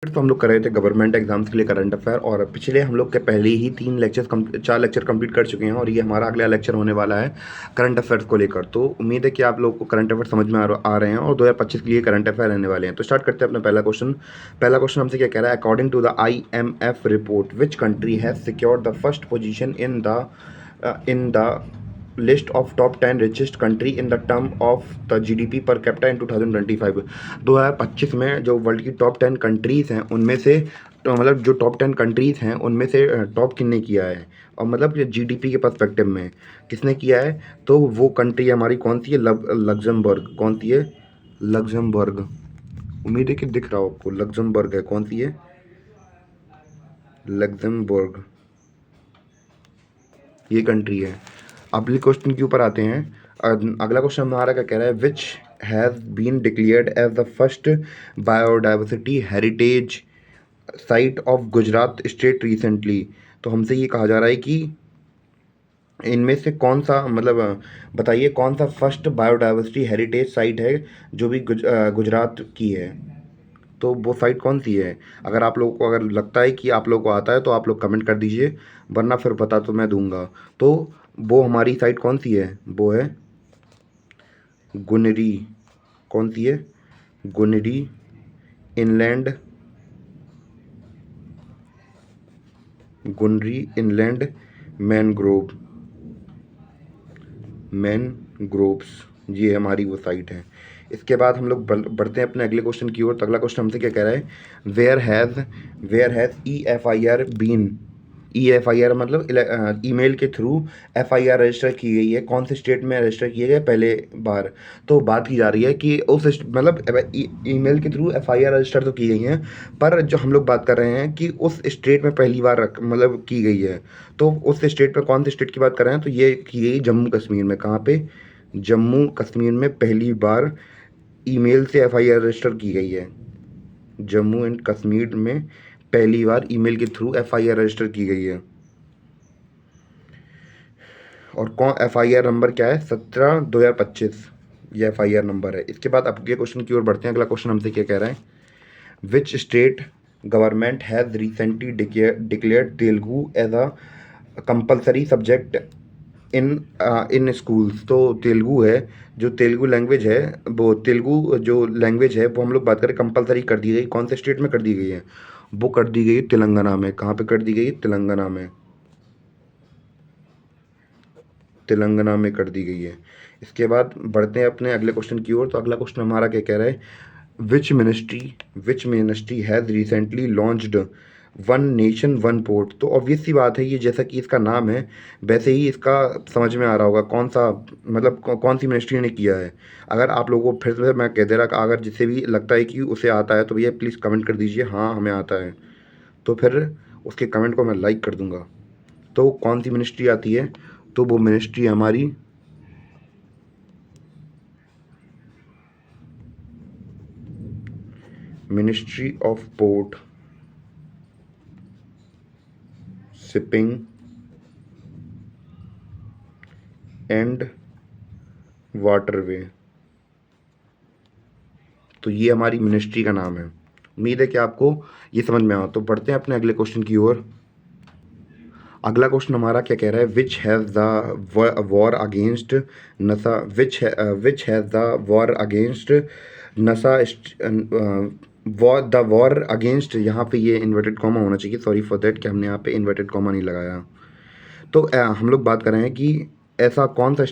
तो हम लोग कर रहे थे गवर्नमेंट एग्जाम्स के लिए करंट अफेयर, और पिछले हम लोग के पहले ही 4 लेक्चर कंप्लीट कर चुके हैं, और ये हमारा अगला लेक्चर होने वाला है करंट अफेयर्स को लेकर। तो उम्मीद है कि आप लोगों को करंट अफेयर समझ में आ रहे हैं और 2025 के लिए करंट अफेयर रहने वाले हैं। तो स्टार्ट करते हैं अपना पहला क्वेश्चन हमसे क्या कह रहा है। According to the IMF report, which country has secured the first position in the list of top 10 richest country in the term of the GDP per capita in 2025। 2025 में जो वर्ल्ड की टॉप 10 कंट्रीज़ हैं उनमें से, तो मतलब जो top 10 countries हैं उनमें से टॉप किसने किया है, और मतलब GDP के पर्सपेक्टिव में किसने किया है, तो वो कंट्री हमारी कौन सी है। लग्जमबर्ग। कौन सी है? लग्जमबर्ग। उम्मीद है कि दिख रहा हो आपको। लग्जमबर्ग है। कौन सी है? लग्जमबर्ग, ये कंट्री है। अगले क्वेश्चन के ऊपर आते हैं। अगला क्वेश्चन हमारा क्या कह रहा है। Which has been declared as the first biodiversity heritage site of Gujarat state recently. तो हमसे ये कहा जा रहा है कि इनमें से कौन सा, मतलब बताइए कौन सा फर्स्ट बायोडाइवर्सिटी हेरिटेज साइट है जो भी गुजरात की है। तो वो साइट कौन सी है? अगर आप लोगों को अगर लगता है कि आप लोगों को आता है तो आप लोग कमेंट कर दीजिए, वरना फिर बता तो मैं दूंगा। तो वो हमारी साइट कौन सी है? वो है गुनरी। कौन सी है? गुनरी इनलैंड, गुनरी इनलैंड मैनग्रोव्स, ये हमारी वो साइट है। इसके बाद हम लोग बढ़ते हैं अपने अगले क्वेश्चन की ओर। तो अगला क्वेश्चन हमसे क्या कह रहा है। Where has EFIR been. EFIR मतलब ईमेल के थ्रू FIR रजिस्टर की गई है। कौन से स्टेट में रजिस्टर किए गए पहले बार? तो बात की जा रही है कि मतलब ईमेल के थ्रू FIR रजिस्टर तो की गई हैं, पर जो हम लोग बात कर रहे हैं कि उस स्टेट में पहली बार मतलब की गई है। तो उस स्टेट पे कौन से स्टेट की बात कर रहे हैं? तो ये की गई जम्मू कश्मीर में। कहाँ पे? जम्मू कश्मीर में पहली बार ईमेल से FIR रजिस्टर की गई है। जम्मू एंड कश्मीर में पहली बार ईमेल के थ्रू FIR रजिस्टर की गई है। और कौन FIR नंबर क्या है? 17/2025 ये FIR नंबर है। इसके बाद अगले क्वेश्चन की ओर बढ़ते हैं। अगला क्वेश्चन हमसे क्या कह रहा है। Which state government has recently declared Telugu as a compulsory subject in schools. तो तेलुगु है, जो तेलुगु लैंग्वेज है, वो तेलुगु जो लैंग्वेज है वो हम लोग बात करें कंपलसरी कर दी गई। कौन से स्टेट में कर दी गई है? वो कर दी गई तेलंगाना में। कहाँ पे कर दी गई? तेलंगाना में। तेलंगाना में कर दी गई है। इसके बाद बढ़ते हैं अपने अगले क्वेश्चन की ओर। तो अगला क्वेश्चन हमारा क्या कह रहा है। Which ministry has recently launched one nation one port. तो ऑब्वियस सी बात है, ये जैसा कि इसका नाम है वैसे ही इसका समझ में आ रहा होगा कौन सा, मतलब कौन सी मिनिस्ट्री ने किया है। अगर आप लोगों को फिर से मैं कह दे रहा, अगर जिसे भी लगता है कि उसे आता है तो भैया प्लीज़ कमेंट कर दीजिए हाँ हमें आता है, तो फिर उसके कमेंट को मैं लाइक कर दूंगा। तो कौन सी मिनिस्ट्री आती है? तो वो मिनिस्ट्री हमारी ministry of port, shipping and waterway. तो ये हमारी मिनिस्ट्री का नाम है। उम्मीद है कि आपको ये समझ में आओ। तो बढ़ते हैं अपने अगले क्वेश्चन की ओर। अगला क्वेश्चन हमारा क्या कह रहा है। Which has the war against nasha which has the war against nasha the war against, यहाँ पे ये इन्वर्टेड कॉमा होना चाहिए, सॉरी फॉर दैट कि हमने यहाँ पे इन्वर्टेड कॉमा नहीं लगाया। तो हम लोग बात कर रहे हैं कि ऐसा कौन सा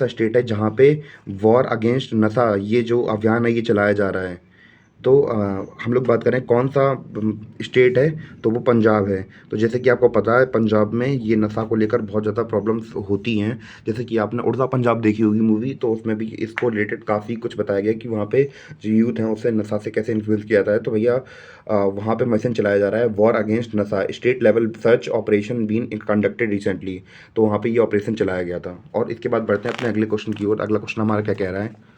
स्टेट है जहाँ पे वॉर अगेंस्ट नशा ये जो अभियान है ये चलाया जा रहा है। तो हम लोग बात करें कौन सा स्टेट है, तो वो पंजाब है। तो जैसे कि आपको पता है पंजाब में ये नशा को लेकर बहुत ज़्यादा प्रॉब्लम्स होती हैं। जैसे कि आपने उड़ता पंजाब देखी होगी मूवी, तो उसमें भी इसको रिलेटेड काफ़ी कुछ बताया गया कि वहाँ पे जो यूथ हैं उसे नशा से कैसे इन्फ्लुएंस किया जाता है। तो भैया वहाँ पे मिशन चलाया जा रहा है वॉर अगेंस्ट नशा, state level search operation been conducted recently. तो वहाँ पे ये ऑपरेशन चलाया गया था। और इसके बाद बढ़ते हैं अपने अगले क्वेश्चन की ओर। अगला क्वेश्चन हमारा क्या कह रहा है।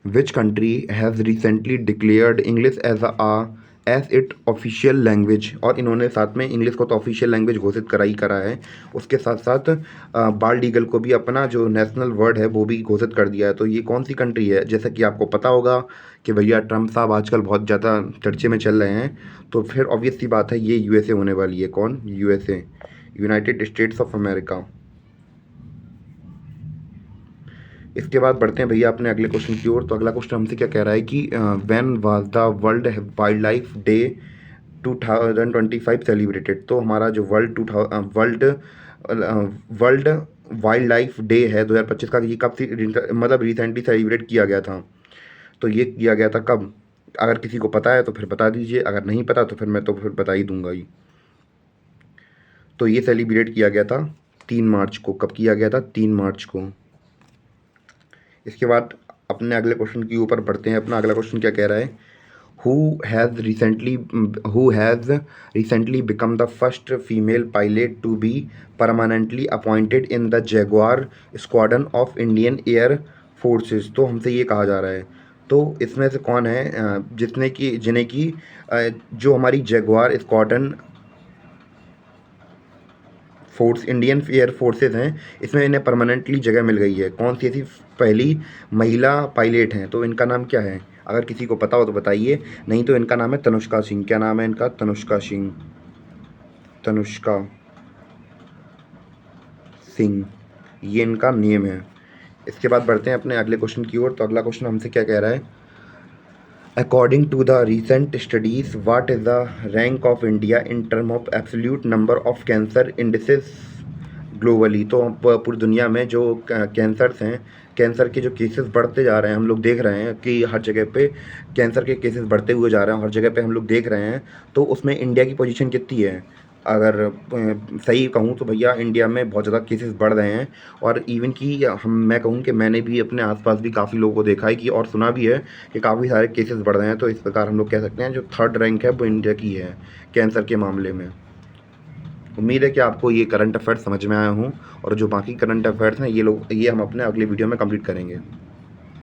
Which country has recently declared English as a as it official language, और इन्होंने साथ में इंग्लिश को तो ऑफिशियल लैंग्वेज घोषित करा ही करा है, उसके साथ साथ बाल्ड ईगल को भी अपना जो नेशनल वर्ड है वो भी घोषित कर दिया है। तो ये कौन सी कंट्री है? जैसा कि आपको पता होगा कि भैया ट्रम्प साहब आजकल बहुत ज़्यादा चर्चे में चल रहे हैं, तो फिर ऑब्वियस सी बात है ये यूएसए होने वाली है। कौन? USA, United states of America. इसके बाद बढ़ते हैं भैया अपने अगले क्वेश्चन की ओर। तो अगला क्वेश्चन हमसे क्या कह रहा है कि when was the world wild life day 2025 celebrated? तो हमारा जो वर्ल्ड वाइल्ड लाइफ डे है 2025 का, ये कब मतलब रिसेंटली सेलिब्रेट किया गया था? तो ये किया गया था कब? अगर किसी को पता है तो फिर बता दीजिए, अगर नहीं पता तो फिर मैं तो फिर बता ही दूंगा ही। तो ये सेलिब्रेट किया गया था 3 मार्च को। कब किया गया था? 3 मार्च को। इसके बाद अपने अगले क्वेश्चन के ऊपर बढ़ते हैं। अपना अगला क्वेश्चन क्या कह रहा है? Who has recently become the first female pilot to be permanently appointed in the Jaguar squadron of Indian air forces? तो हमसे ये कहा जा रहा है, तो इसमें से कौन है जिन्हें की जो हमारी Jaguar squadron force Indian air forces हैं, इसमें इन्हें परमानेंटली जगह मिल गई है। कौन सी ऐसी पहली महिला पायलट हैं? तो इनका नाम क्या है? अगर किसी को पता हो तो बताइए, नहीं तो इनका नाम है तनुष्का सिंह। क्या नाम है इनका? तनुष्का सिंह। तनुष्का सिंह, ये इनका नेम है। इसके बाद बढ़ते हैं अपने अगले क्वेश्चन की ओर। तो अगला क्वेश्चन हमसे क्या कह रहा है? According to the recent studies, what is the rank of India in term of absolute number of cancer indices globally? तो पूरी दुनिया में जो कैंसर्स हैं, कैंसर के जो केसेस बढ़ते जा रहे हैं, हम लोग देख रहे हैं कि हर जगह पे कैंसर के केसेस बढ़ते हुए जा रहे हैं, हर जगह पे हम लोग देख रहे हैं। तो उसमें इंडिया की पोजीशन कितनी है? अगर सही कहूँ तो भैया इंडिया में बहुत ज़्यादा केसेस बढ़ रहे हैं, और इवन कि मैं कहूँ कि मैंने भी अपने आसपास भी काफ़ी लोगों को देखा है कि, और सुना भी है कि काफ़ी सारे केसेस बढ़ रहे हैं। तो इस प्रकार हम लोग कह सकते हैं जो थर्ड रैंक है वो इंडिया की है कैंसर के मामले में। उम्मीद है कि आपको ये करंट अफेयर्स समझ में आया हूँ, और जो बाकी करंट अफेयर्स हैं ये हम अपने अगले वीडियो में कंप्लीट करेंगे।